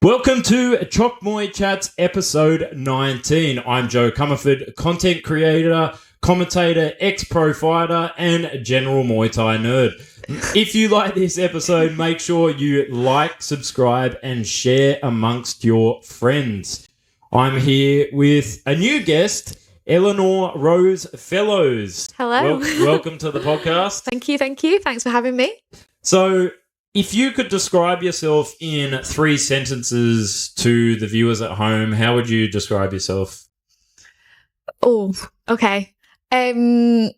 Welcome to Chok Muay Chats episode 19. I'm Joe Comerford, content creator, commentator, ex-pro fighter, and general Muay Thai nerd. If you like this episode, make sure you like, subscribe, and share amongst your friends. I'm here with a new guest, Eleanor Fellows. Hello. Welcome to the podcast. Thank you. Thanks for having me. So, if you could describe yourself in 3 sentences to the viewers at home, how would you describe yourself? Oh, okay. Bubbly,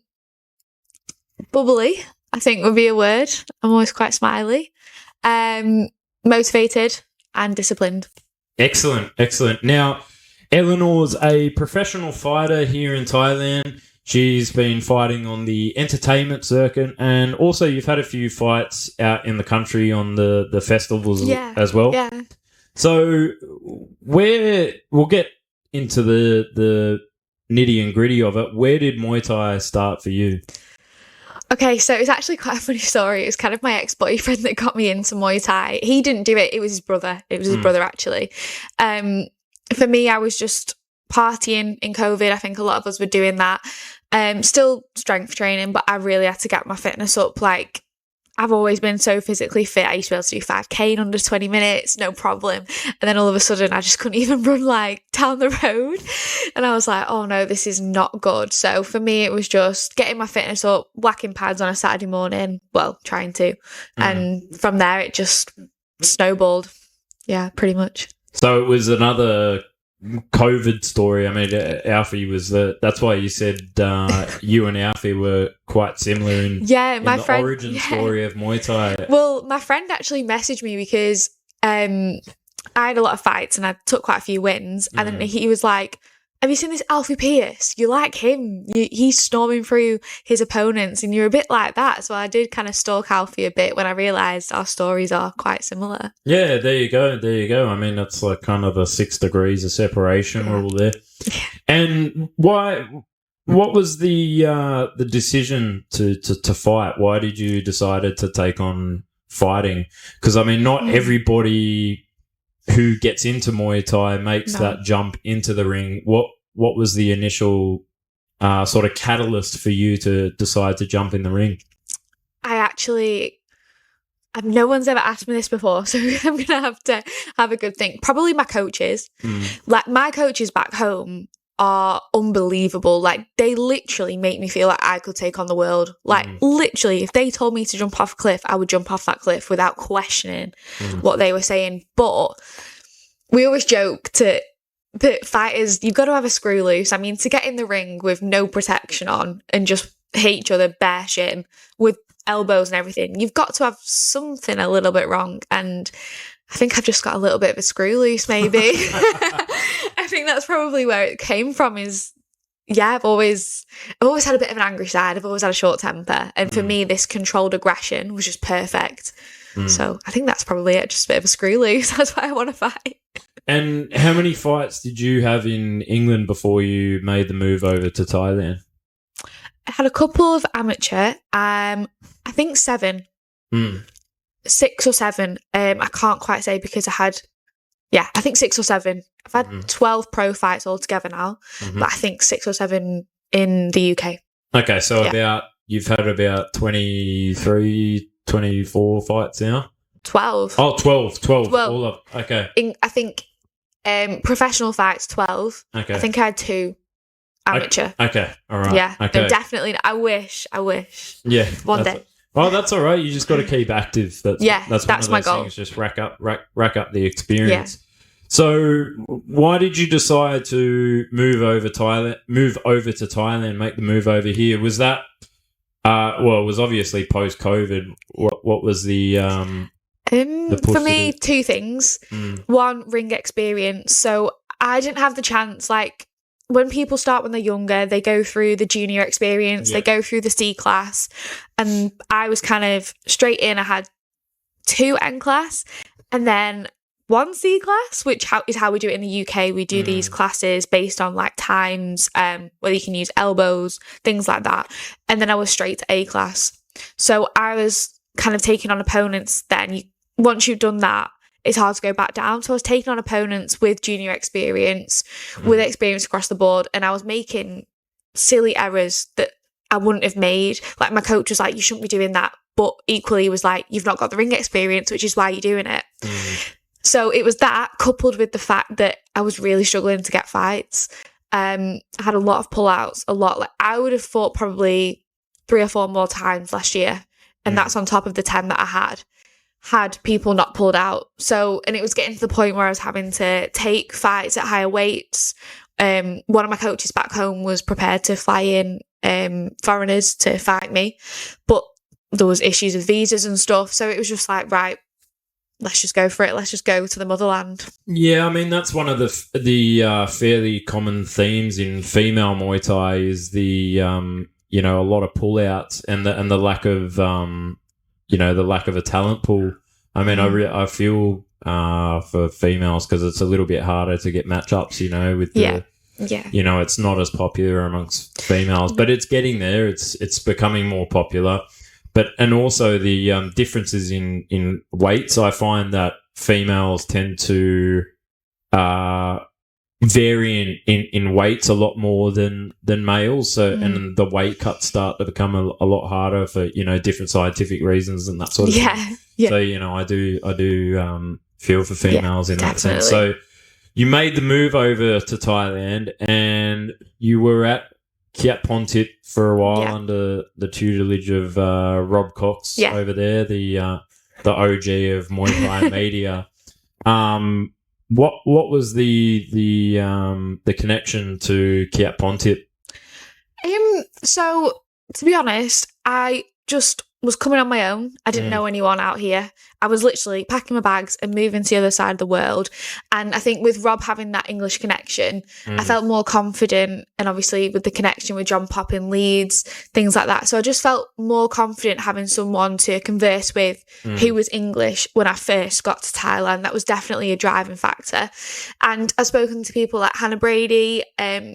I think would be a word. I'm always quite smiley. Motivated and disciplined. Excellent. Now, Eleanor's a professional fighter here in Thailand. She's been fighting on the entertainment circuit, and also you've had a few fights out in the country on the festivals as well. Yeah. So we'll get into the nitty and gritty of it. Where did Muay Thai start for you? Okay, so it's actually quite a funny story. It was kind of my ex-boyfriend that got me into Muay Thai. He didn't do it. It was his brother. Actually. For me, I was just partying in COVID. I think a lot of us were doing that. Still strength training, but I really had to get my fitness up. Like, I've always been so physically fit. I used to be able to do 5K in under 20 minutes, no problem. And then all of a sudden, I just couldn't even run like down the road. And I was like, oh no, this is not good. So for me, it was just getting my fitness up, whacking pads on a Saturday morning. Well, trying to. And from there, it just snowballed. Yeah, pretty much. So it was another COVID story. I mean, Alfie was that's why you said you and Alfie were quite similar in my friend, origin story of Muay Thai. Well, my friend actually messaged me because I had a lot of fights and I took quite a few wins, and then he was like, have you seen this Alfie Pierce? You like him. He's storming through his opponents and you're a bit like that. So I did kind of stalk Alfie a bit when I realised our stories are quite similar. Yeah, there you go. I mean, that's like kind of a 6 degrees of separation rule there. And what was the decision to fight? Why did you decide to take on fighting? Because, I mean, not everybody who gets into Muay Thai makes that jump into the ring. What was the initial sort of catalyst for you to decide to jump in the ring? No one's ever asked me this before, so I'm going to have to have a good think. Probably my coaches. Like, my coaches back home are unbelievable. Like, they literally make me feel like I could take on the world. Like, literally, if they told me to jump off a cliff, I would jump off that cliff without questioning what they were saying. But we always joke that fighters, you've got to have a screw loose. I mean, to get in the ring with no protection on and just hit each other bare shin with elbows and everything, you've got to have something a little bit wrong. And I think I've just got a little bit of a screw loose, maybe. I think that's probably where it came from. I've always had a bit of an angry side. I've always had a short temper. And for me, this controlled aggression was just perfect. So I think that's probably it, just a bit of a screw loose. That's why I want to fight. And how many fights did you have in England before you made the move over to Thailand? I had a couple of amateur. I think 7. 6 or 7. I can't quite say because I think 6 or 7. I've had 12 pro fights altogether now, but I think 6 or 7 in the UK. Okay, so you've had about 23, 24 fights now? 12. Oh, 12. All of okay. I think professional fights, 12. Okay. I think I had 2 amateur. Okay, all right. Yeah, okay. No, definitely. I wish. Yeah. One day. Oh, that's all right. You just got to keep active. That's my goal. Things. Just rack up the experience. Yeah. So, why did you decide to move over to Thailand, make the move over here? Was that it was obviously post COVID. What was the push for me, 2 things. 1, ring experience. So I didn't have the chance. Like, when people start when they're younger, they go through the junior experience, they go through the C class, and I was kind of straight in. I had 2 N class and then 1 C class, which is how we do it in the UK. We do these classes based on like times, whether you can use elbows, things like that. And then I was straight to A class. So I was kind of taking on opponents then. Once you've done that, it's hard to go back down. So I was taking on opponents with junior experience, with experience across the board, and I was making silly errors that I wouldn't have made. Like, my coach was like, you shouldn't be doing that. But equally, he was like, you've not got the ring experience, which is why you're doing it. So it was that, coupled with the fact that I was really struggling to get fights. I had a lot of pullouts, a lot. Like, I would have fought probably 3 or 4 more times last year. And that's on top of the 10 that I had people not pulled out. So, and it was getting to the point where I was having to take fights at higher weights. One of my coaches back home was prepared to fly in foreigners to fight me, but there was issues with visas and stuff. So it was just like, right, let's just go for it. Let's just go to the motherland. Yeah, I mean, that's one of the fairly common themes in female Muay Thai is the a lot of pullouts and the lack of the lack of a talent pool. I mean, I feel for females because it's a little bit harder to get matchups. With the it's not as popular amongst females, but it's getting there. It's becoming more popular. And also the differences in weights. I find that females tend to vary in weights a lot more than males. So and the weight cuts start to become a lot harder for different scientific reasons and that sort of thing. Yeah. So I do feel for females in that sense. So you made the move over to Thailand and you were at Kiat Pontit for a while under the tutelage of Rob Cox over there, the OG of Muay Thai media. What was the connection to Kiat Pontit? So to be honest, I just was coming on my own. I didn't know anyone out here. I was literally packing my bags and moving to the other side of the world. And I think with Rob having that English connection, I felt more confident. And obviously with the connection with John Pop in Leeds, things like that. So I just felt more confident having someone to converse with who was English when I first got to Thailand. That was definitely a driving factor. And I've spoken to people like Hannah Brady.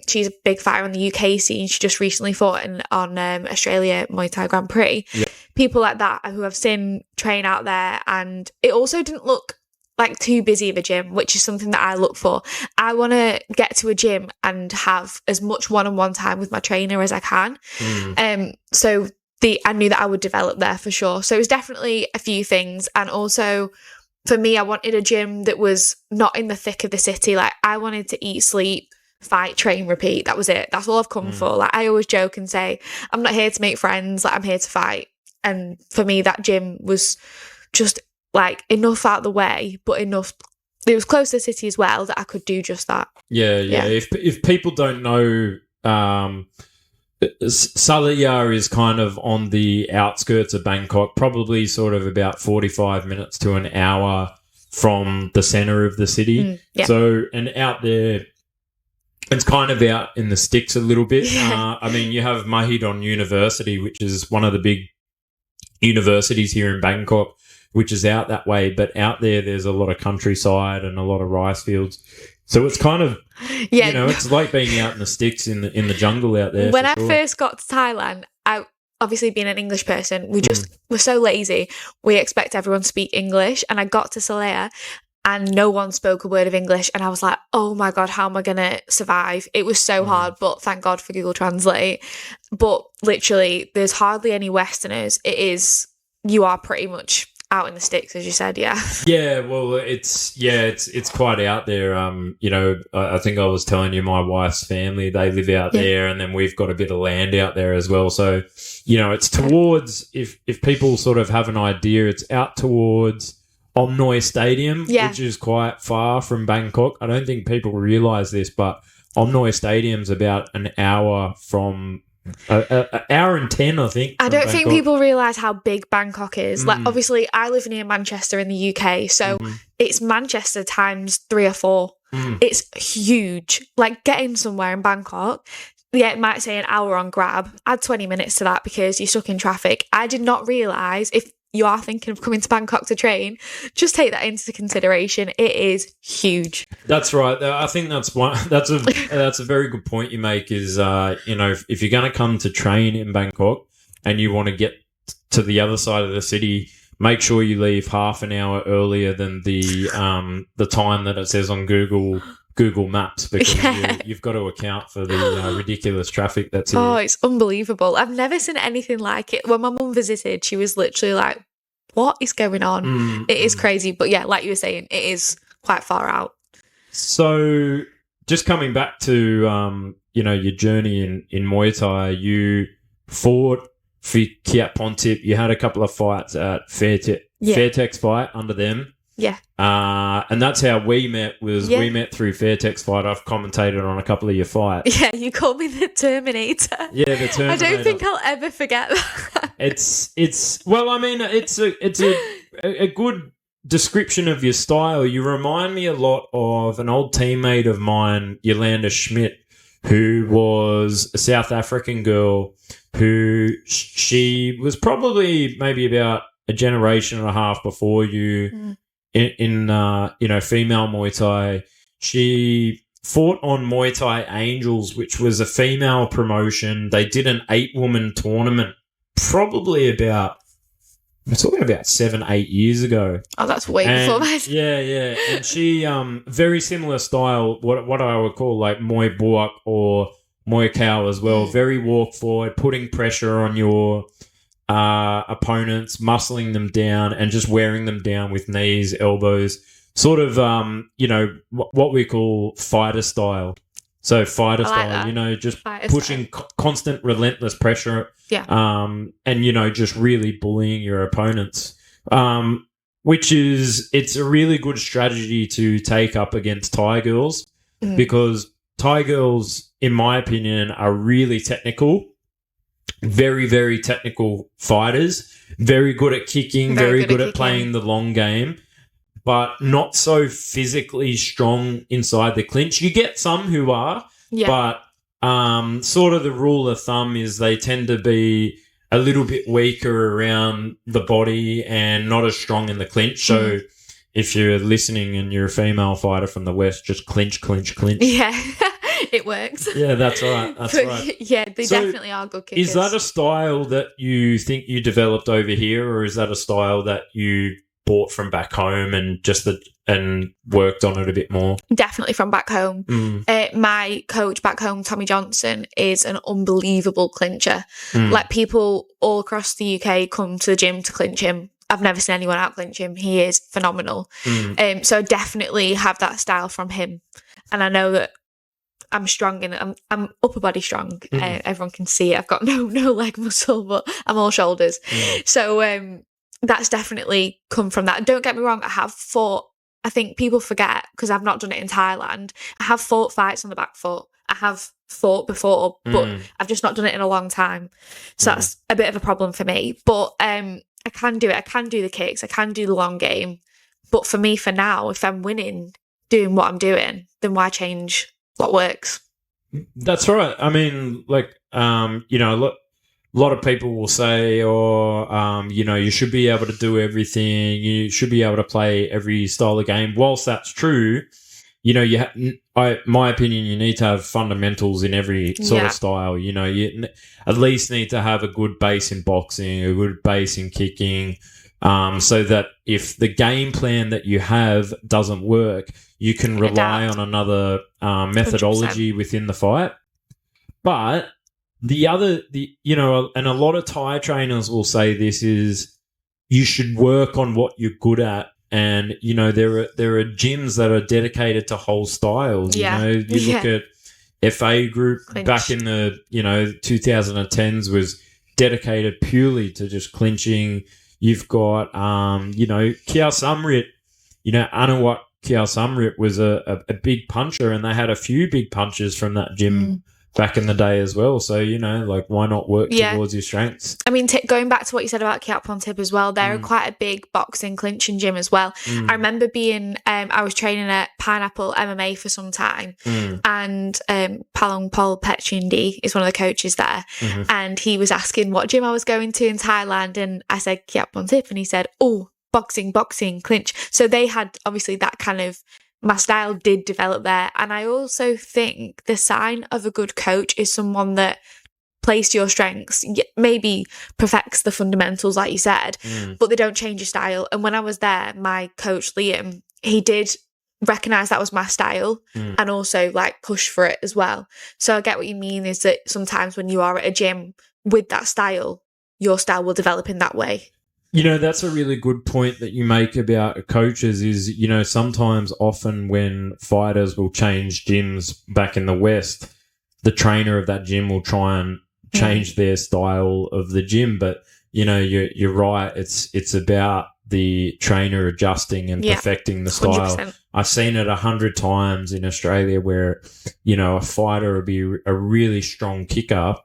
She's a big fighter on the UK scene. She just recently fought on Australia Muay Thai Grand Prix. Yeah. People like that who I've seen train out there, and it also didn't look like too busy of a gym, which is something that I look for. I want to get to a gym and have as much one-on-one time with my trainer as I can. So I knew that I would develop there for sure. So it was definitely a few things, and also for me, I wanted a gym that was not in the thick of the city. Like, I wanted to eat, sleep, fight, train, repeat. That was it. That's all I've come for. Like, I always joke and say, I'm not here to make friends. Like, I'm here to fight. And for me, that gym was just like enough out of the way, but enough. It was close to the city as well that I could do just that. Yeah. If people don't know, Salaya is kind of on the outskirts of Bangkok, probably sort of about 45 minutes to an hour from the centre of the city. So, and out there, it's kind of out in the sticks a little bit. I mean, you have Mahidol University, which is one of the big universities here in Bangkok, which is out that way, but out there's a lot of countryside and a lot of rice fields. So it's kind of, it's like being out in the sticks in the jungle out there. When I first got to Thailand, I obviously being an English person, we're so lazy. We expect everyone to speak English, and I got to Salaya and no one spoke a word of English, and I was like, oh my God, how am I going to survive? It was so hard, but thank God for Google Translate. But literally, there's hardly any Westerners. You are pretty much out in the sticks, as you said, yeah. Yeah, well, it's quite out there. I think I was telling you, my wife's family, they live out there, and then we've got a bit of land out there as well. So, it's towards, if people sort of have an idea, it's out towards Om Noi Stadium, which is quite far from Bangkok. I don't think people realise this, but Om Noi Stadium's about an hour from an hour and 10, I think. I don't think people realise how big Bangkok is. Like, obviously, I live near Manchester in the UK, so it's Manchester times 3 or 4. It's huge. Like, getting somewhere in Bangkok, it might say an hour on Grab. Add 20 minutes to that because you're stuck in traffic. I did not realise, if you are thinking of coming to Bangkok to train, just take that into consideration. It is huge. That's right. I think that's a very good point you make is, if you're going to come to train in Bangkok and you want to get to the other side of the city, make sure you leave half an hour earlier than the time that it says on Google Maps, because you've got to account for the ridiculous traffic that's here. Oh, it's unbelievable. I've never seen anything like it. When my mum visited, she was literally like, what is going on? It is crazy. But yeah, like you were saying, it is quite far out. So just coming back to, your journey in Muay Thai, you fought for Kiat Pontip. You had a couple of fights at Fairtex Fight under them. Yeah. And that's how we met, we met through Fairtex Fight. I've commentated on a couple of your fights. Yeah, you called me the Terminator. Yeah, the Terminator. I don't think I'll ever forget that. It's a good description of your style. You remind me a lot of an old teammate of mine, Yolanda Schmidt, who was a South African girl who she was probably maybe about a generation and a half before you in female Muay Thai. She fought on Muay Thai Angels, which was a female promotion. They did an 8-woman tournament probably about, we're talking about 7-8 years ago. Oh, that's way before mine. Yeah. And she, very similar style, what I would call like Muay Buak or Muay Cow as well. Very walk forward, putting pressure on your opponents, muscling them down and just wearing them down with knees, elbows, sort of, what we call fighter style. So fighter style, that. Just fighter pushing constant, relentless pressure. Yeah. And, just really bullying your opponents, it's a really good strategy to take up against Thai girls because Thai girls, in my opinion, are really technical, very, very technical fighters, very good at kicking, very good at playing the long game, but not so physically strong inside the clinch. You get some who are, but sort of the rule of thumb is they tend to be a little bit weaker around the body and not as strong in the clinch. So if you're listening and you're a female fighter from the West, just clinch. Yeah, it works. Yeah, that's right. Right. Yeah, they definitely are good kickers. Is that a style that you think you developed over here, or is that a style that you bought from back home and worked on it a bit more? Definitely from back home. My coach back home, Tommy Johnson, is an unbelievable clincher. Like, people all across the UK come to the gym to clinch him. I've never seen anyone out clinch him. He is phenomenal. So I definitely have that style from him. And I know that I'm strong I'm upper body strong. Everyone can see it. I've got no leg muscle, but I'm all shoulders. So that's definitely come from that. Don't get me wrong, I have fought, I think people forget because I've not done it in Thailand, I have fought fights on the back foot. I have fought before, but I've just not done it in a long time. So that's a bit of a problem for me. But I can do it. I can do the kicks. I can do the long game. But for me, for now, if I'm winning, doing what I'm doing, then why change what works? That's right. I mean, like, a lot of people will say, you should be able to do everything. You should be able to play every style of game. Whilst that's true, my opinion, you need to have fundamentals in every sort of style. You at least need to have a good base in boxing, a good base in kicking, so that if the game plan that you have doesn't work, you can rely on another methodology 100%. Within the fight. But and a lot of Thai trainers will say this is, you should work on what you're good at. And, there are gyms that are dedicated to whole styles. You look at FA Group clinch. Back in the, 2010s was dedicated purely to just clinching. You've got, Kiao Samrit, Anuwat Kiao Samrit was a big puncher, and they had a few big punches from that gym back in the day as well. So, why not work towards your strengths? I mean, going back to what you said about Kiat Pontip as well, they're quite a big boxing clinching gym as well. I remember being, I was training at Pineapple MMA for some time, and Palong Pol Petchindi is one of the coaches there, and he was asking what gym I was going to in Thailand, and I said Kiat Pontip, and he said, oh, boxing, clinch. So they had obviously that kind of, my style did develop there. And I also think the sign of a good coach is someone that plays to your strengths, maybe perfects the fundamentals, like you said, but they don't change your style. And when I was there, my coach, Liam, he did recognise that was my style and also like push for it as well. So I get what you mean is that sometimes when you are at a gym with that style, your style will develop in that way. You know, that's a really good point that you make about coaches is, you know, sometimes often when fighters will change gyms back in the West, the trainer of that gym will try and change their style of the gym. But, you know, you're right. It's about the trainer adjusting and perfecting the style. 100%. I've seen it 100 times in Australia where, you know, a fighter will be a really strong kicker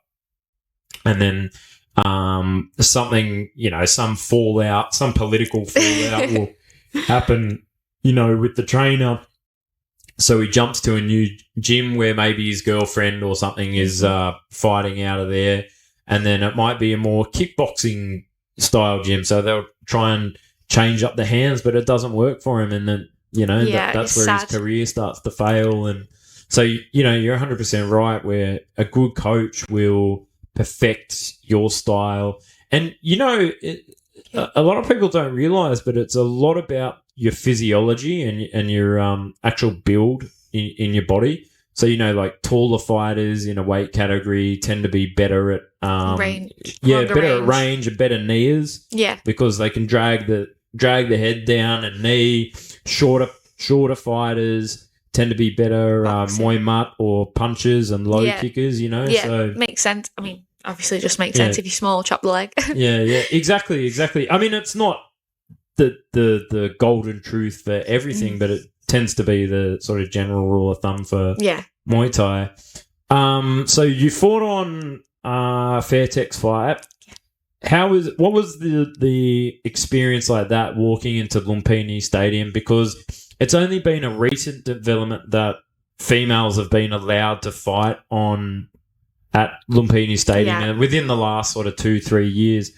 and then something, you know, some fallout, some political fallout will happen, you know, with the trainer. So he jumps to a new gym where maybe his girlfriend or something is fighting out of there. And then it might be a more kickboxing style gym. So they'll try and change up the hands, but it doesn't work for him. And then, you know, that's where his career starts to fail. And so, you know, you're 100% right where a good coach will perfect your style. And, you know, a lot of people don't realize, but it's a lot about your physiology and your actual build in your body. So, you know, like taller fighters in a weight category tend to be better at range. Yeah, better range. At range and better knees. Yeah. Because they can drag the head down and knee. Shorter fighters tend to be better Muay Mutt or punchers and low kickers, you know. Yeah, so makes sense. I mean, obviously it just makes sense if you're small, chop the leg. yeah, exactly. I mean, it's not the golden truth for everything, but it tends to be the sort of general rule of thumb for Muay Thai. So you fought on Fairtex Fight. What was the experience like that walking into Lumpini Stadium? Because it's only been a recent development that females have been allowed to fight at Lumpini Stadium and within the last sort of 2-3 years.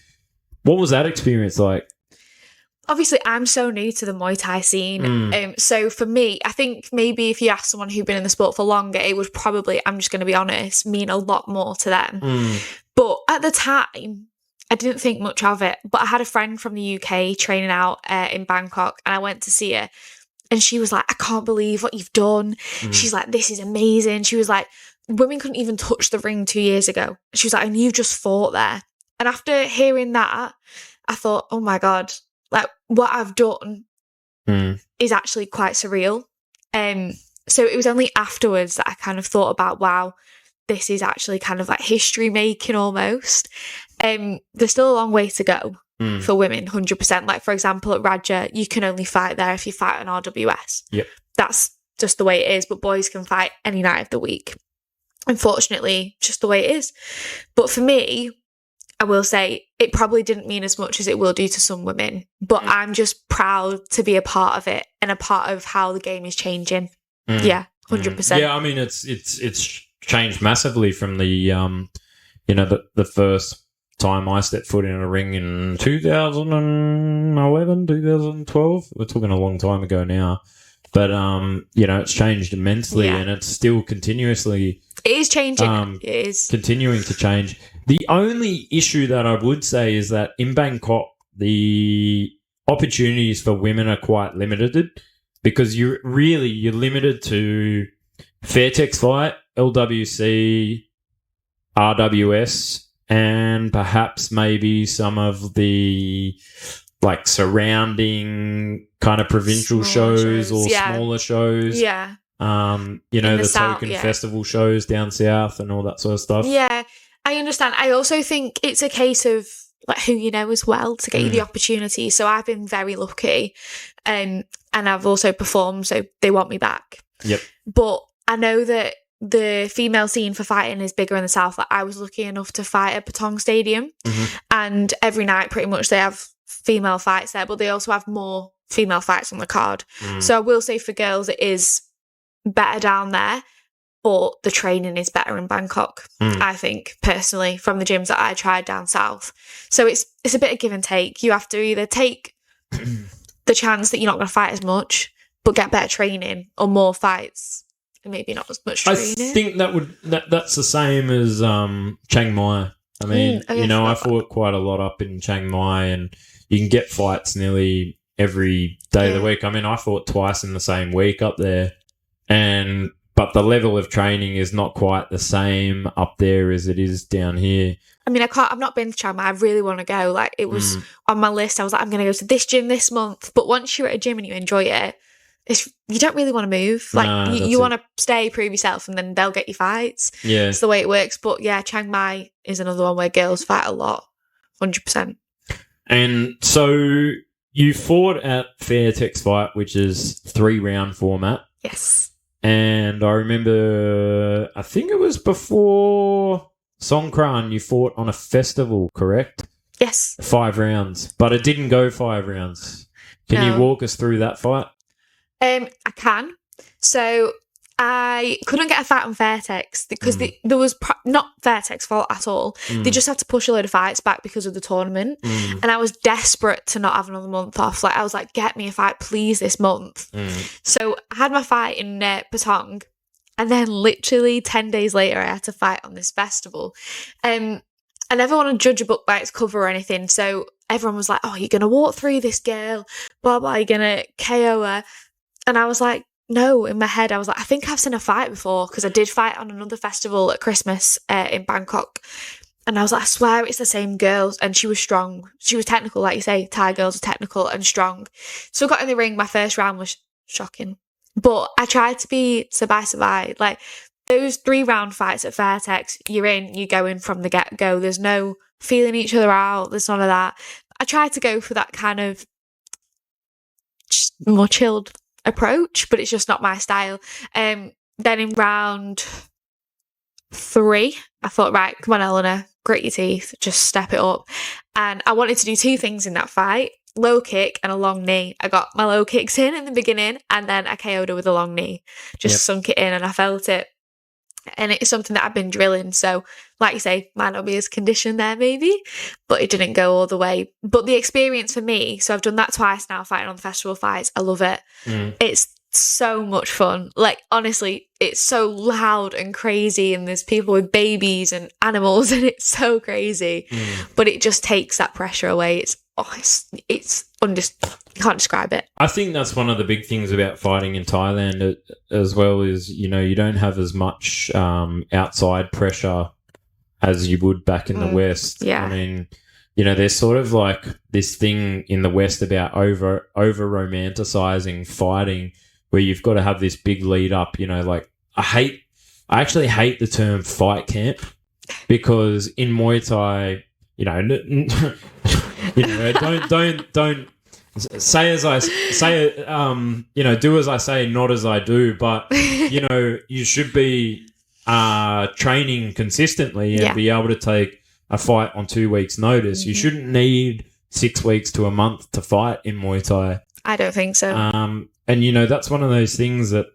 What was that experience like? Obviously, I'm so new to the Muay Thai scene. So for me, I think maybe if you ask someone who'd been in the sport for longer, it would probably, I'm just going to be honest, mean a lot more to them. But at the time, I didn't think much of it. But I had a friend from the UK training out in Bangkok and I went to see her. And she was like, I can't believe what you've done. She's like, this is amazing. She was like, women couldn't even touch the ring 2 years ago. She was like, and you just fought there. And after hearing that, I thought, oh my God, like what I've done is actually quite surreal. So it was only afterwards that I kind of thought about, wow, this is actually kind of like history making almost. There's still a long way to go for women, 100%. Like, for example, at Raja, you can only fight there if you fight on RWS. Yep. That's just the way it is. But boys can fight any night of the week. Unfortunately, just the way it is. But for me, I will say it probably didn't mean as much as it will do to some women. But I'm just proud to be a part of it and a part of how the game is changing. Yeah, 100%. Yeah, I mean, it's changed massively from the, you know, the first time I stepped foot in a ring in 2011, 2012. We're talking a long time ago now. But, you know, it's changed immensely and it's still continuously... It is changing. It is. Continuing to change. The only issue that I would say is that in Bangkok, the opportunities for women are quite limited because you're limited to Fairtex Fight, LWC, RWS, and perhaps maybe some of the like surrounding kind of provincial shows or smaller shows. Yeah. You know, the token festival shows down south and all that sort of stuff. Yeah, I understand. I also think it's a case of like who you know as well to get you the opportunity. So I've been very lucky, and I've also performed, so they want me back. Yep. But I know that the female scene for fighting is bigger in the south. Like I was lucky enough to fight at Patong Stadium, and every night pretty much they have female fights there, but they also have more female fights on the card. So I will say for girls it is better down there, but the training is better in Bangkok, I think, personally, from the gyms that I tried down south. So it's a bit of give and take. You have to either take the chance that you're not going to fight as much, but get better training or more fights and maybe not as much I training. think that's the same as Chiang Mai. I mean, I fought quite a lot up in Chiang Mai, and you can get fights nearly every day of the week. I mean, I fought twice in the same week up there, but the level of training is not quite the same up there as it is down here. I mean, I've not been to Chiang Mai. I really want to go. Like, it was on my list. I was like, I'm going to go to this gym this month. But once you're at a gym and you enjoy it, you don't really want to move. Like, you want to stay, prove yourself, and then they'll get you fights. Yeah. It's the way it works. But yeah, Chiang Mai is another one where girls fight a lot. 100%. And so you fought at Fairtex Fight, which is 3-round format. Yes. And I remember, I think it was before Songkran, you fought on a festival, correct? Yes. 5 rounds, but it didn't go 5 rounds. Can you walk us through that fight? I can. So I couldn't get a fight on Fairtex because there was not Fairtex fault at all. They just had to push a load of fights back because of the tournament. And I was desperate to not have another month off. Like, I was like, get me a fight, please, this month. So I had my fight in Patong. And then literally 10 days later, I had to fight on this festival. I never want to judge a book by its cover or anything. So everyone was like, oh, you're going to walk through this girl, blah, blah, you're going to KO her. And I was like, no, in my head, I was like, I think I've seen a fight before because I did fight on another festival at Christmas in Bangkok. And I was like, I swear it's the same girl. And she was strong. She was technical, like you say. Thai girls are technical and strong. So I got in the ring. My first round was shocking. But I tried to be survive. Like, those 3-round fights at Fairtex, you're in, you're going from the get-go. There's no feeling each other out. There's none of that. I tried to go for that kind of more chilled approach, but it's just not my style. Then in round 3, I thought, right, come on, Eleanor, grit your teeth, just step it up. And I wanted to do 2 things in that fight. Low kick and a long knee. I got my low kicks in the beginning, and then I KO'd her with a long knee. Just sunk it in, and I felt it. And it's something that I've been drilling. So, like you say, might not be as conditioned there, maybe, but it didn't go all the way. But the experience for me, so I've done that twice now, fighting on the festival fights. I love it. It's so much fun. Like, honestly, it's so loud and crazy, and there's people with babies and animals, and it's so crazy. But it just takes that pressure away. You can't describe it. I think that's one of the big things about fighting in Thailand as well is, you don't have as much outside pressure as you would back in the West. Yeah. I mean, there's sort of like this thing in the West about over romanticizing fighting where you've got to have this big lead up, like I actually hate the term fight camp because in Muay Thai, don't say as I say, do as I say, not as I do. But, you should be training consistently and be able to take a fight on 2 weeks' notice. You shouldn't need 6 weeks to a month to fight in Muay Thai. I don't think so. And, that's one of those things that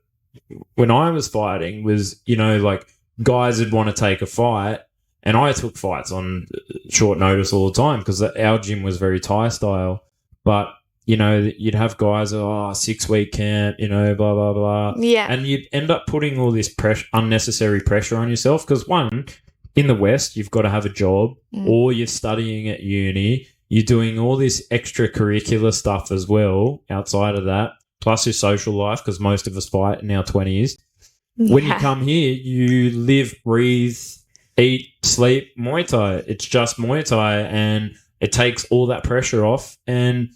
when I was fighting was, like guys would want to take a fight. And I took fights on short notice all the time because our gym was very Thai style. But, you'd have guys, 6-week camp, blah, blah, blah. Yeah. And you'd end up putting all this unnecessary pressure on yourself because, one, in the West, you've got to have a job or you're studying at uni. You're doing all this extracurricular stuff as well outside of that, plus your social life because most of us fight in our 20s. Yeah. When you come here, you live, breathe, eat, sleep Muay Thai. It's just Muay Thai and it takes all that pressure off. And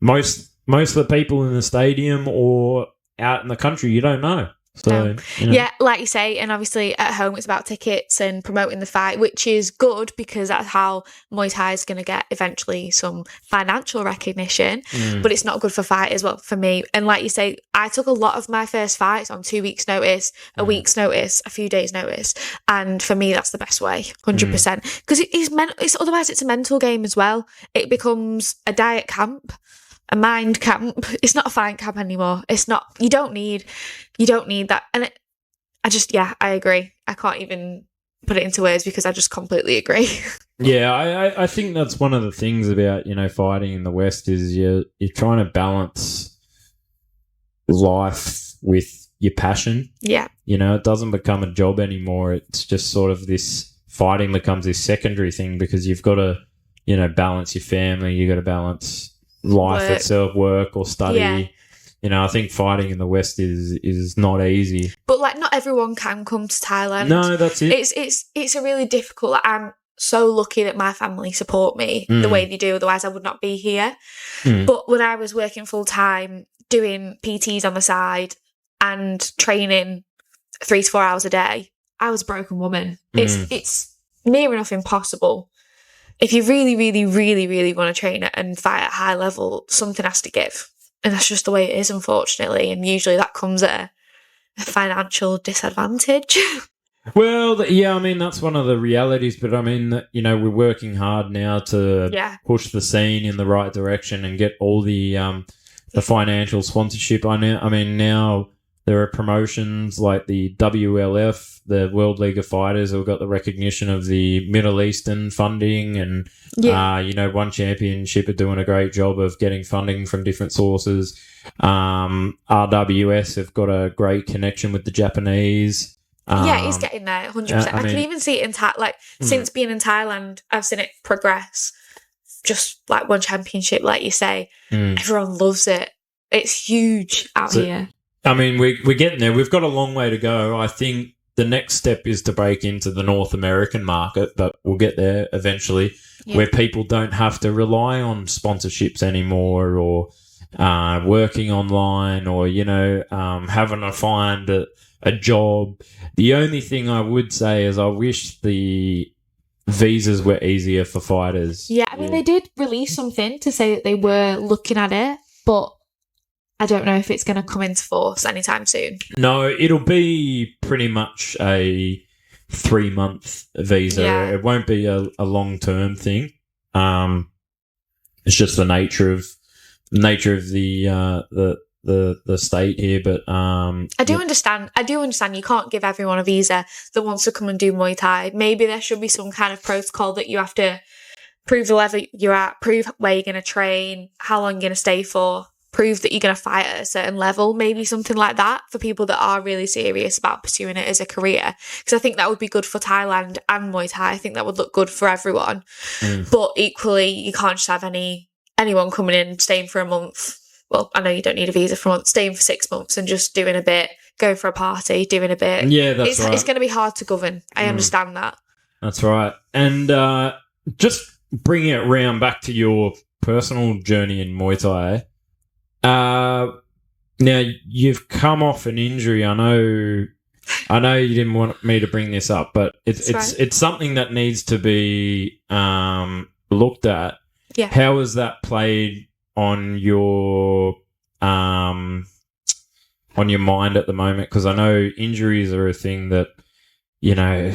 most of the people in the stadium or out in the country, you don't know. So, yeah, like you say, and obviously at home it's about tickets and promoting the fight, which is good because that's how Muay Thai is going to get eventually some financial recognition, but it's not good for fighters, well, for me. And like you say, I took a lot of my first fights on 2 weeks' notice, a week's notice, a few days' notice, and for me that's the best way, 100%. Because otherwise it's a mental game as well. It becomes a diet camp, a mind camp. It's not a fight camp anymore. It's not. You don't need that. And I agree. I can't even put it into words because I just completely agree. Yeah, I think that's one of the things about fighting in the West is you're trying to balance life with your passion. Yeah. You know, it doesn't become a job anymore. It's just sort of this fighting becomes this secondary thing because you've got to, you know, balance your family. You got to balance life itself, work or study. Yeah. You know, I think fighting in the West is not easy. But like, not everyone can come to Thailand. No, that's it. It's a really difficult. Like, I'm so lucky that my family support me the way they do. Otherwise, I would not be here. But when I was working full time, doing PTs on the side and training 3 to 4 hours a day, I was a broken woman. It's near enough impossible. If you really, really, really, really want to train it and fight at high level, something has to give. And that's just the way it is, unfortunately. And usually that comes at a financial disadvantage. Well, yeah, I mean, that's one of the realities. But I mean, you know, we're working hard now to push the scene in the right direction and get all the financial sponsorship. I mean, now there are promotions like the WLF, the World League of Fighters, who got the recognition of the Middle Eastern funding, and you know, One Championship are doing a great job of getting funding from different sources. RWS have got a great connection with the Japanese. Yeah, he's getting there 100%. I can even see it in since being in Thailand, I've seen it progress. Just like One Championship, like you say, everyone loves it. It's huge out here. I mean, we're getting there. We've got a long way to go. I think the next step is to break into the North American market, but we'll get there eventually, where people don't have to rely on sponsorships anymore, or working online, or, you know, having to find a job. The only thing I would say is I wish the visas were easier for fighters. Yeah, I mean, they did release something to say that they were looking at it, but I don't know if it's going to come into force anytime soon. No, it'll be pretty much a 3-month visa. Yeah. It won't be a long-term thing. It's just the nature of the state here. But I do understand. You can't give everyone a visa that wants to come and do Muay Thai. Maybe there should be some kind of protocol that you have to prove the level you're at, prove where you're going to train, how long you're going to stay for, prove that you're going to fight at a certain level, maybe something like that for people that are really serious about pursuing it as a career. Because I think that would be good for Thailand and Muay Thai. I think that would look good for everyone. But equally, you can't just have anyone coming in, staying for a month. Well, I know you don't need a visa for a month, staying for 6 months and just doing a bit, going for a party, doing a bit. Yeah, that's right. It's going to be hard to govern. I understand that. That's right. And just bringing it round back to your personal journey in Muay Thai. Now you've come off an injury. I know you didn't want me to bring this up, but it's something that needs to be looked at. Yeah. How has that played on your mind at the moment? Because I know injuries are a thing that, you know,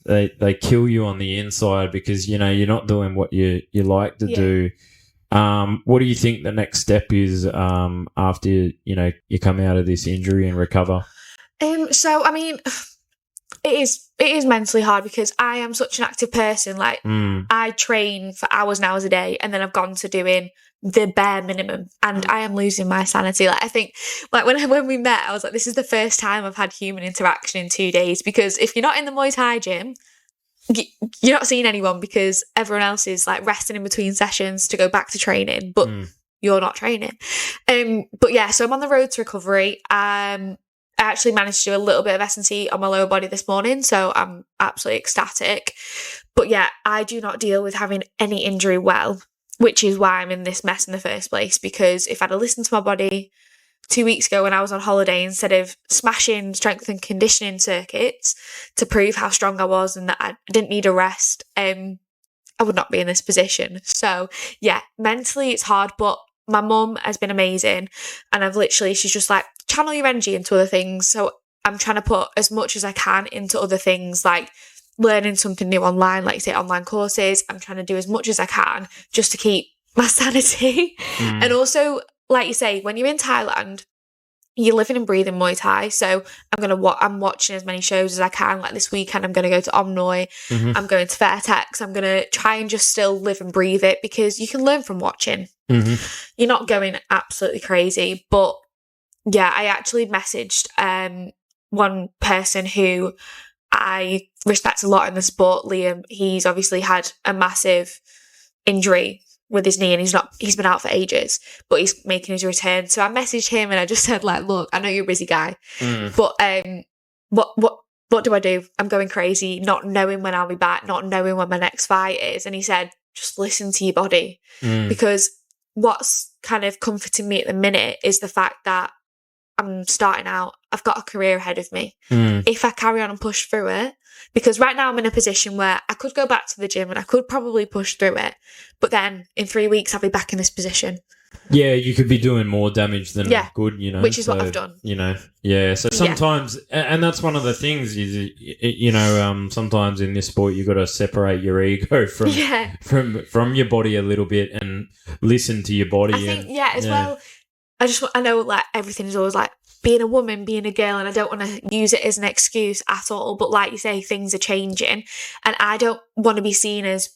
they kill you on the inside because, you know, you're not doing what you like to do. What do you think the next step is after you come out of this injury and recover? So I mean, it is mentally hard because I am such an active person. Like I train for hours and hours a day, and then I've gone to doing the bare minimum, and I am losing my sanity. Like I think, like when we met, I was like, this is the first time I've had human interaction in 2 days, because if you're not in the Muay Thai gym, you're not seeing anyone because everyone else is like resting in between sessions to go back to training, but you're not training. But yeah, so I'm on the road to recovery. I actually managed to do a little bit of S&C on my lower body this morning, so I'm absolutely ecstatic. But yeah, I do not deal with having any injury well, which is why I'm in this mess in the first place, because if I'd have listened to my body 2 weeks ago when I was on holiday, instead of smashing strength and conditioning circuits to prove how strong I was and that I didn't need a rest, I would not be in this position. So yeah, mentally it's hard, but my mum has been amazing, and she's just like, channel your energy into other things. So I'm trying to put as much as I can into other things, like learning something new online, like you say, online courses. I'm trying to do as much as I can just to keep my sanity. And also, like you say, when you're in Thailand, you're living and breathing Muay Thai. So I'm watching as many shows as I can. Like this weekend, I'm going to go to Omnoy. I'm going to Fairtex. I'm going to try and just still live and breathe it, because you can learn from watching. You're not going absolutely crazy, but I actually messaged one person who I respect a lot in the sport, Liam. He's obviously had a massive injury with his knee, and he's been out for ages, but he's making his return. So I messaged him and I just said, like, look, I know you're a busy guy, but what do I do? I'm going crazy, not knowing when I'll be back, not knowing when my next fight is. And he said, just listen to your body, because what's kind of comforting me at the minute is the fact that I'm starting out. I've got a career ahead of me. If I carry on and push through it, because right now I'm in a position where I could go back to the gym and I could probably push through it, but then in 3 weeks I'll be back in this position. Yeah, you could be doing more damage than good, which is what I've done. So sometimes, and that's one of the things is, sometimes in this sport you've got to separate your ego from your body a little bit and listen to your body. I think, well, I know, like, everything is always like being a woman, being a girl, and I don't want to use it as an excuse at all. But like you say, things are changing, and I don't want to be seen as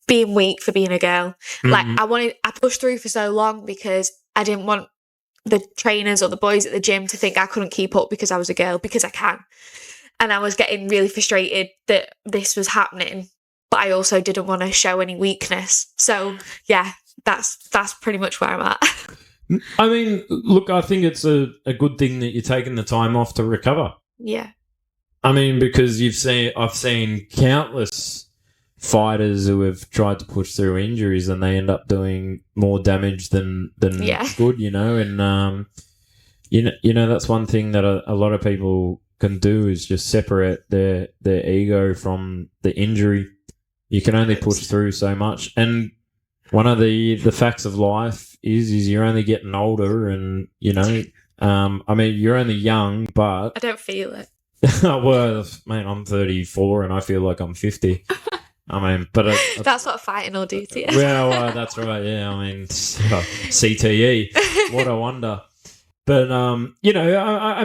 being weak for being a girl. Like, I pushed through for so long because I didn't want the trainers or the boys at the gym to think I couldn't keep up because I was a girl, because I can. And I was getting really frustrated that this was happening, but I also didn't want to show any weakness. So yeah, that's pretty much where I'm at. I mean, look, I think it's a good thing that you're taking the time off to recover. Yeah. I mean, because I've seen countless fighters who have tried to push through injuries and they end up doing more damage than good, and that's one thing that a lot of people can do is just separate their ego from the injury. You can only push through so much, and one of the facts of life is you're only getting older, and I mean, you're only young, but I don't feel it. Well, man, I'm 34 and I feel like I'm 50. I mean, but that's what fighting will do to you. Well, that's right. Yeah, I mean, CTE. What a wonder. But I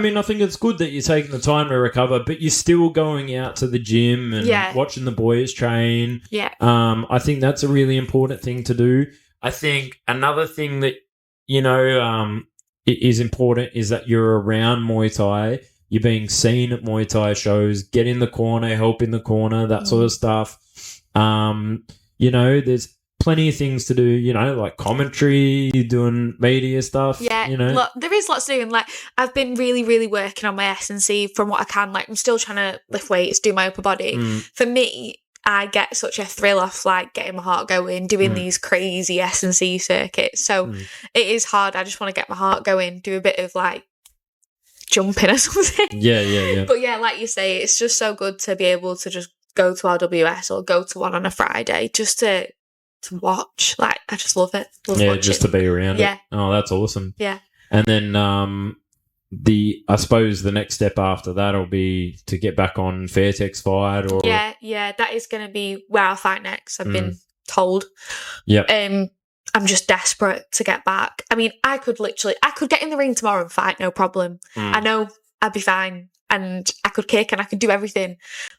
mean, I think it's good that you're taking the time to recover, but you're still going out to the gym and watching the boys train. Yeah. I think that's a really important thing to do. I think another thing that is important is that you're around Muay Thai. You're being seen at Muay Thai shows. Get in the corner, help in the corner, that sort of stuff. There's plenty of things to do, like commentary, doing media stuff. Yeah, look, there is lots to do. And like, I've been really, really working on my S&C from what I can. Like, I'm still trying to lift weights, do my upper body. For me, I get such a thrill off like getting my heart going, doing these crazy S&C circuits. So it is hard. I just want to get my heart going, do a bit of like jumping or something. Yeah. But yeah, like you say, it's just so good to be able to just go to RWS or go to one on a Friday just to watch. Like, I just love it. Love watching. Just to be around it. Oh, that's awesome. Yeah. And then I suppose the next step after that will be to get back on Fairtex Fight, or that is going to be where I'll fight next. I've been told. Yeah. I'm just desperate to get back. I mean, I could get in the ring tomorrow and fight, no problem. I know I'd be fine, and I could kick and I could do everything.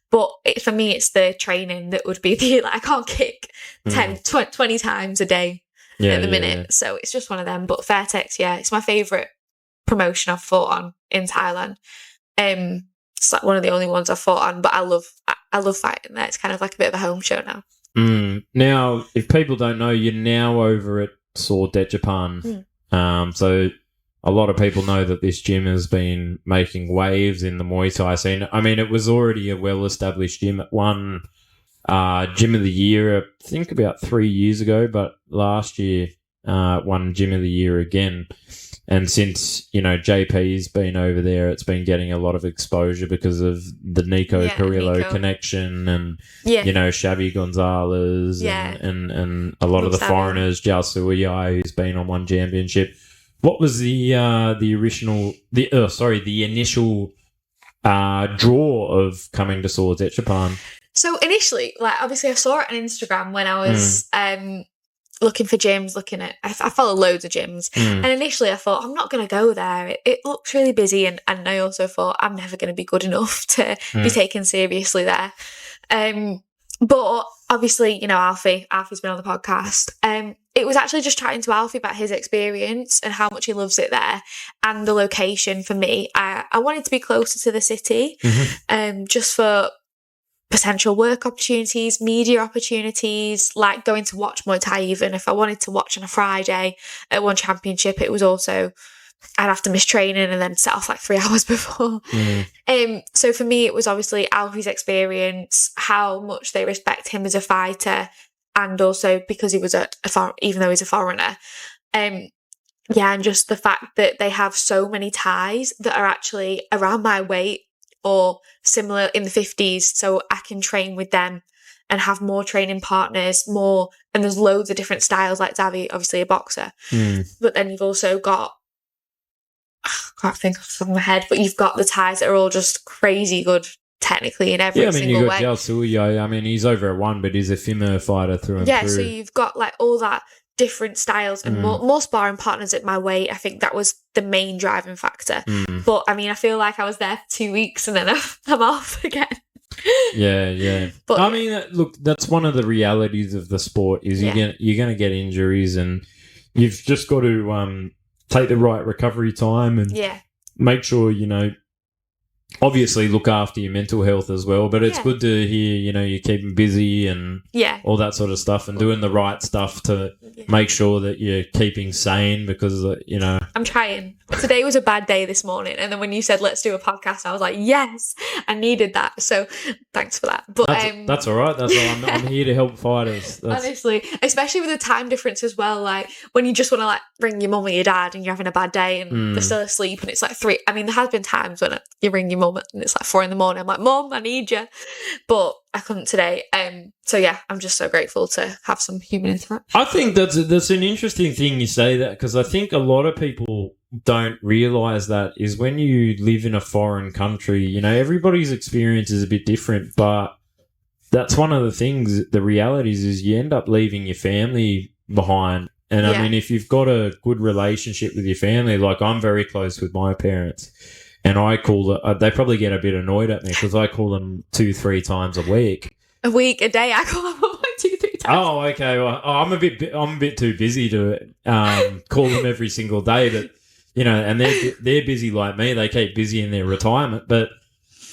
But for me, it's the training that would be I can't kick 10, 20 times a day at the minute. Yeah. So it's just one of them. But Fairtex, it's my favourite promotion I've fought on in Thailand. It's like one of the only ones I've fought on, but I love fighting there. It's kind of like a bit of a home show now. Now, if people don't know, you're now over at Sor Dechapan. So a lot of people know that this gym has been making waves in the Muay Thai scene. I mean, it was already a well-established gym. It won Gym of the Year, I think about 3 years ago, but last year won Gym of the Year again. And since, JP's been over there, it's been getting a lot of exposure because of the Nico Carrillo connection and, Xavi Gonzalez and a lot of the foreigners, Jao Suiyai, who's been on one championship. What was the initial draw of coming to Sor Dechapan? So initially, obviously I saw it on Instagram when I was looking for gyms, I follow loads of gyms. And initially I thought, I'm not going to go there. It looks really busy. And I also thought, I'm never going to be good enough to be taken seriously there. But obviously, Alfie's been on the podcast. it was actually just chatting to Alfie about his experience and how much he loves it there, and the location for me. I wanted to be closer to the city, just for potential work opportunities, media opportunities, like going to watch Muay Thai. Even if I wanted to watch on a Friday at one championship, it was also, I'd have to miss training and then set off like 3 hours before. So for me, it was obviously Alfie's experience, how much they respect him as a fighter, and also because he was even though he's a foreigner. And just the fact that they have so many Thais that are actually around my weight or similar in the 50s, so I can train with them and have more training partners, and there's loads of different styles, like Davy, obviously a boxer. But then you've also got, I can't think off the top of my head, but you've got the Thais that are all just crazy good technically in every single way. Yeah, I mean, you've got Jalsuya. I mean, he's over at one, but he's a Fimmer fighter through and through. Yeah, so you've got like all that different styles and more sparring partners at my weight. I think that was the main driving factor. But I mean, I feel like I was there for 2 weeks and then I'm off again. Yeah. But I mean, look, that's one of the realities of the sport is you're going to get injuries, and you've just got to take the right recovery time and make sure, obviously look after your mental health as well, but it's good to hear, you're keeping busy and all that sort of stuff and doing the right stuff to make sure that you're keeping sane because, I'm trying. Today was a bad day this morning, and then when you said let's do a podcast, I was like, yes, I needed that. So thanks for that. But that's all right. That's all. I'm here to help fighters. Honestly, especially with the time difference as well, like when you just want to like ring your mum or your dad and you're having a bad day and they're still asleep and it's like 3. I mean, there has been times when you ring your mum and it's like 4 a.m. I'm like, Mum, I need you, but I couldn't today. So yeah, I'm just so grateful to have some human interaction. I think that's an interesting thing you say that, because I think a lot of people don't realise that is when you live in a foreign country, everybody's experience is a bit different, but that's one of the things, the realities is you end up leaving your family behind. And I mean, if you've got a good relationship with your family, like I'm very close with my parents, and I call they probably get a bit annoyed at me because I call them 2-3 times a week. A day, I call them like 2-3 times. Oh, okay. Well, I'm a bit too busy to call them every single day, but and they're busy like me. They keep busy in their retirement, but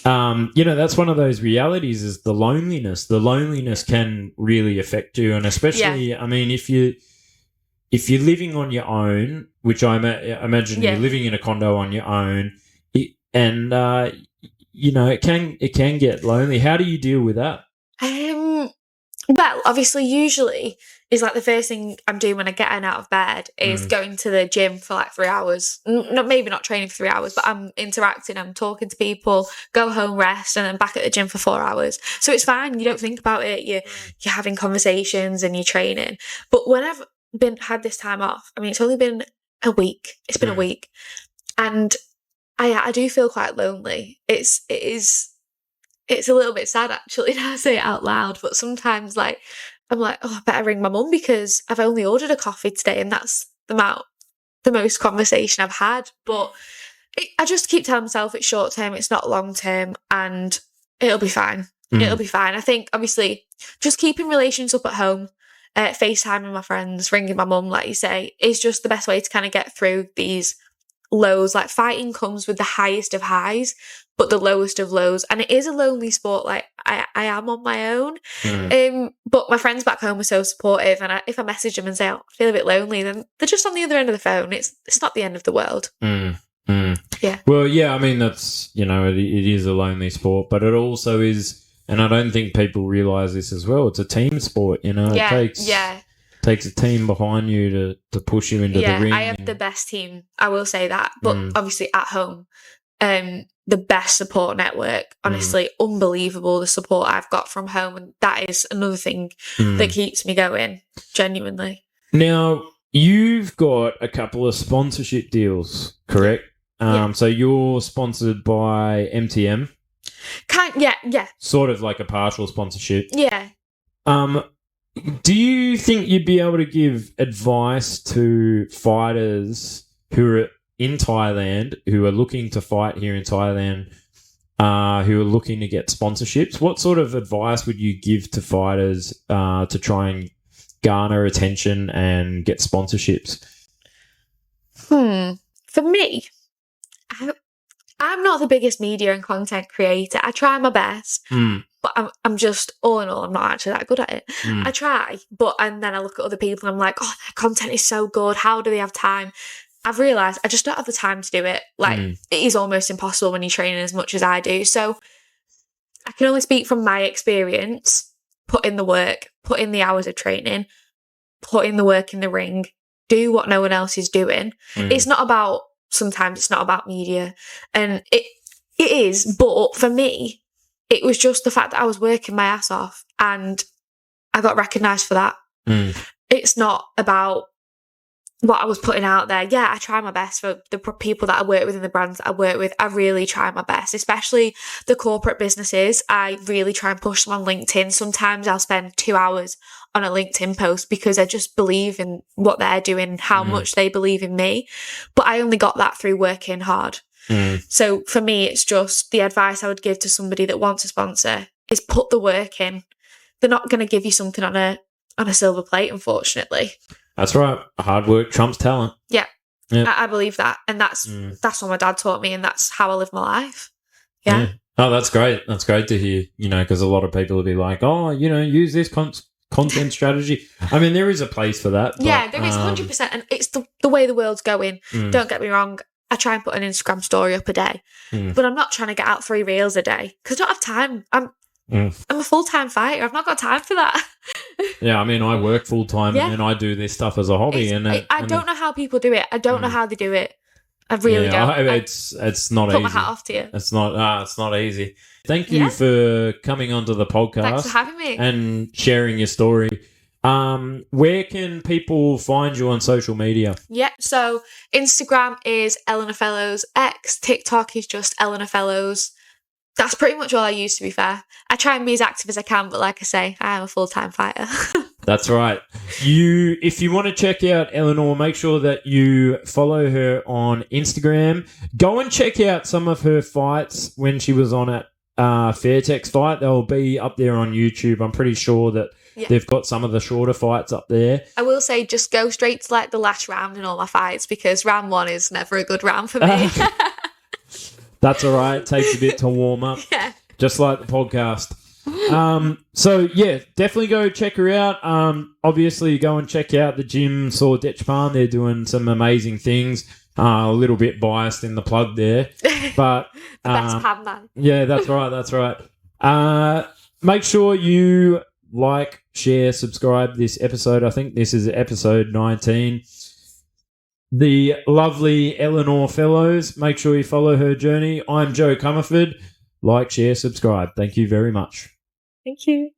that's one of those realities is the loneliness. The loneliness can really affect you, and especially, I mean, if you're living on your own, which I imagine you're living in a condo on your own. And it can get lonely. How do you deal with that? Well, obviously, usually is like the first thing I'm doing when I get out of bed is going to the gym for like 3 hours. Maybe not training for 3 hours, but I'm interacting. I'm talking to people. Go home, rest, and then back at the gym for 4 hours. So it's fine. You don't think about it. You're having conversations and you're training. But when I've had this time off, I mean, it's only been a week. It's been a week, and I do feel quite lonely. It's a little bit sad actually now I say it out loud, but sometimes like I'm like, oh, I better ring my mum because I've only ordered a coffee today and that's the most conversation I've had. But I just keep telling myself it's short term, it's not long term, and it'll be fine. It'll be fine. I think obviously just keeping relations up at home, FaceTiming my friends, ringing my mum, like you say, is just the best way to kind of get through these lows. Like fighting comes with the highest of highs but the lowest of lows, and it is a lonely sport. Like I am on my own, but my friends back home are so supportive, and if I message them and say, oh, I feel a bit lonely, then they're just on the other end of the phone. It's not the end of the world. Yeah, well, yeah, I mean, that's it is a lonely sport, but it also is, and I don't think people realise this as well, it's a team sport. It takes a team behind you to push you into the ring. I have the best team, I will say that. But obviously at home, the best support network, honestly, unbelievable the support I've got from home. And that is another thing that keeps me going, genuinely. Now, you've got a couple of sponsorship deals, correct? So you're sponsored by MTM? Yeah. Sort of like a partial sponsorship. Yeah. Do you think you'd be able to give advice to fighters who are in Thailand, who are looking to fight here in Thailand, who are looking to get sponsorships? What sort of advice would you give to fighters to try and garner attention and get sponsorships? For me, I'm not the biggest media and content creator. I try my best, but I'm just, all in all, I'm not actually that good at it. I try, and then I look at other people and I'm like, oh, their content is so good. How do they have time? I've realised I just don't have the time to do it. Like, it is almost impossible when you're training as much as I do. So I can only speak from my experience. Put in the work, put in the hours of training, put in the work in the ring, do what no one else is doing. It's not about, sometimes it's not about media. And it is, but for me, it was just the fact that I was working my ass off and I got recognised for that. It's not about what I was putting out there. Yeah, I try my best for the people that I work with and the brands that I work with. I really try my best, especially the corporate businesses. I really try and push them on LinkedIn. Sometimes I'll spend 2 hours on a LinkedIn post because I just believe in what they're doing, how much they believe in me. But I only got that through working hard. So for me, it's just the advice I would give to somebody that wants a sponsor is put the work in. They're not going to give you something on a silver plate, unfortunately. That's right. Hard work trumps talent. Yeah. Yep. I believe that. And that's what my dad taught me, and that's how I live my life. Yeah. Oh, that's great. That's great to hear, because a lot of people will be like, oh, use this content strategy. I mean, there is a place for that. But, yeah, there is 100%. And it's the way the world's going. Don't get me wrong. I try and put an Instagram story up a day, but I'm not trying to get out 3 reels a day because I don't have time. I'm a full-time fighter. I've not got time for that. Yeah, I mean, I work full-time and then I do this stuff as a hobby. I don't know how people do it. I don't know how they do it. I really don't. It's not easy. Put my hat off to you. It's not easy. Thank you for coming onto the podcast. Thanks for having me. And sharing your story. Where can people find you on social media? Yeah, so Instagram is Eleanor Fellows X. TikTok is just Eleanor Fellows. That's pretty much all I use, to be fair. I try and be as active as I can, but like I say, I am a full-time fighter. That's right. If you want to check out Eleanor, make sure that you follow her on Instagram. Go and check out some of her fights when she was on at Fairtex Fight. They'll be up there on YouTube. I'm pretty sure that they've got some of the shorter fights up there. I will say just go straight to like the last round in all my fights because round 1 is never a good round for me. That's all right. It takes a bit to warm up, just like the podcast. So, yeah, definitely go check her out. Obviously, go and check out the gym, Sor Dechapan. They're doing some amazing things. A little bit biased in the plug there. But the best pad man. Yeah, that's right. That's right. Make sure you like, share, subscribe this episode. I think this is episode 19. The lovely Eleanor Fellows. Make sure you follow her journey. I'm Joe Comerford. Like, share, subscribe. Thank you very much. Thank you.